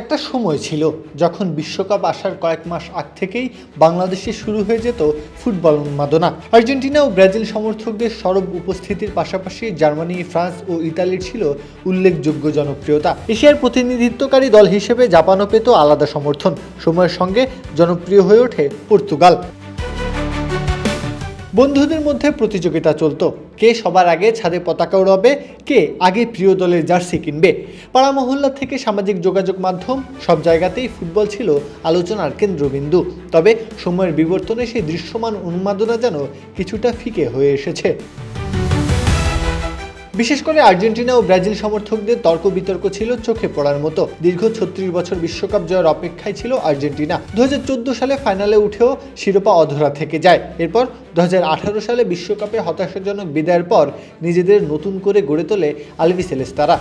একটা সময় ছিল যখন বিশ্বকাপ আসার কয়েক মাস আগ থেকেই বাংলাদেশে শুরু হয়ে যেত ফুটবল উন্মাদনা। আর্জেন্টিনা ও ব্রাজিল সমর্থকদের সরব উপস্থিতির পাশাপাশি জার্মানি, ফ্রান্স ও ইতালির ছিল উল্লেখযোগ্য জনপ্রিয়তা। এশিয়ার প্রতিনিধিত্বকারী দল হিসেবে জাপানও পেত আলাদা সমর্থন। সময়ের সঙ্গে জনপ্রিয় হয়ে ওঠে পর্তুগাল। বন্ধুদের মধ্যে প্রতিযোগিতা চলতো, কে সবার আগে ছাদে পতাকা উড়াবে, কে আগে প্রিয় দলের জার্সি কিনবে। পাড়া মহল্লা থেকে সামাজিক যোগাযোগ মাধ্যম, সব জায়গাতেই ফুটবল ছিল আলোচনার কেন্দ্রবিন্দু। তবে সময়ের বিবর্তনে সেই দৃশ্যমান উন্মাদনা যেন কিছুটা ফিকে হয়ে এসেছে। বিশেষ করে আর্জেন্টিনা ও ব্রাজিল সমর্থকদের তর্ক বিতর্ক ছিল চোখে পড়ার মতো। দীর্ঘ 36 বছর বিশ্বকাপ জয়ের অপেক্ষায় ছিল আর্জেন্টিনা। 2014 সালে ফাইনালে উঠেও শিরোপা অধরা থেকে যায়। এরপর 2018 সালে বিশ্বকাপে হতাশাজনক বিদায়ের পর নিজেদের নতুন করে গড়ে তোলে আলবিসেলেস্তারা।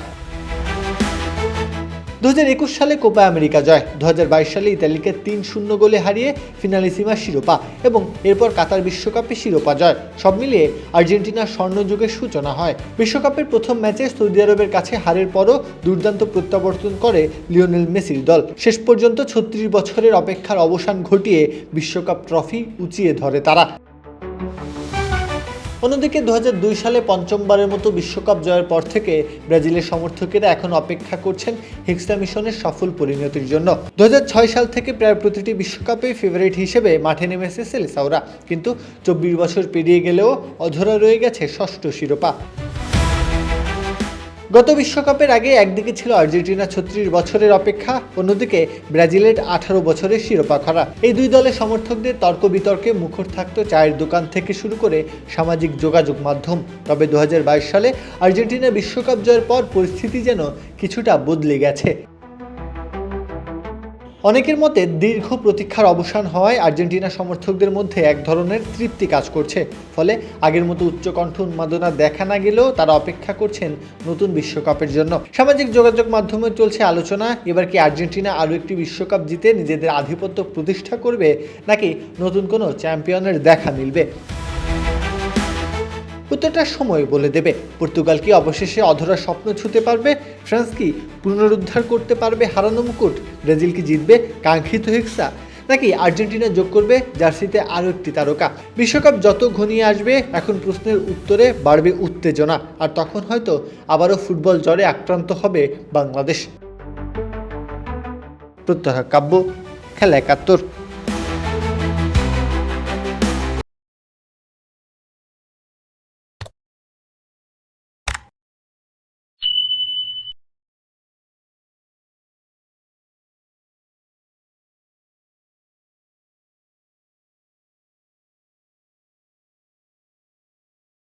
2021 সালে কোপা আমেরিকা জয়, 2022 সালে ইতালিকে 3-0 গোলে হারিয়ে ফিনালিসিমা শিরোপা এবং এরপর কাতার বিশ্বকাপে শিরোপা জয়। সব মিলিয়ে আর্জেন্টিনার স্বর্ণযুগের সূচনা হয়। বিশ্বকাপের প্রথম ম্যাচে সৌদি আরবের কাছে হারের পরও দুর্দান্ত প্রত্যাবর্তন করে লিওনেল মেসির দল। শেষ পর্যন্ত 36 বছরের অপেক্ষার অবসান ঘটিয়ে বিশ্বকাপ ট্রফি উঁচিয়ে ধরে তারা। অন্যদিকে 2002 সালে পঞ্চমবারের মতো বিশ্বকাপ জয়ের পর থেকে ব্রাজিলের সমর্থকেরা এখন অপেক্ষা করছেন হেক্সা মিশনের সফল পরিণতির জন্য। 2006 সাল থেকে প্রায় প্রতিটি বিশ্বকাপে ফেভারিট হিসেবে মাঠে নেমেছে সেলেসাওরা, কিন্তু 24 বছর পেরিয়ে গেলেও অধরা রয়ে গেছে ষষ্ঠ শিরোপা। গত বিশ্বকাপের আগে একদিকে ছিল আর্জেন্টিনা 36 বছরের অপেক্ষা, অন্যদিকে ব্রাজিলের 18 বছরের শিরোপা খরা। এই দুই দলের সমর্থকদের তর্ক বিতর্কে মুখর থাকতো চায়ের দোকান থেকে শুরু করে সামাজিক যোগাযোগ মাধ্যম। তবে 2022 সালে আর্জেন্টিনা বিশ্বকাপ জয়ের পর পরিস্থিতি যেন কিছুটা বদলে গেছে। অনেকের মতে দীর্ঘ প্রতীক্ষার অবসান হওয়ায় আর্জেন্টিনা সমর্থকদের মধ্যে এক ধরনের তৃপ্তি কাজ করছে। ফলে আগের মতো উচ্চকণ্ঠ উন্মাদনা দেখা না গেলেও তারা অপেক্ষা করছেন নতুন বিশ্বকাপের জন্য। সামাজিক যোগাযোগ মাধ্যমে চলছে আলোচনা, এবার কি আর্জেন্টিনা আরও একটি বিশ্বকাপ জিতে নিজেদের আধিপত্য প্রতিষ্ঠা করবে, নাকি নতুন কোনো চ্যাম্পিয়নের দেখা মিলবে? উত্তরটা সময় বলে দেবে। পর্তুগাল কি অবশেষে অধরা স্বপ্ন ছুঁতে পারবে? ফ্রান্স কি পুনরুদ্ধার করতে পারবে হারানো মুকুট? ব্রাজিল কি জিতবে কাঙ্ক্ষিত হেক্সা, নাকি আর্জেন্টিনা যোগ করবে জার্সিতে আরও একটি তারকা? বিশ্বকাপ যত ঘনিয়ে আসবে এখন প্রশ্নের উত্তরে বাড়বে উত্তেজনা, আর তখন হয়তো আবারও ফুটবল জ্বরে আক্রান্ত হবে বাংলাদেশ। প্রত্যহ কাব্য, খেলা 71।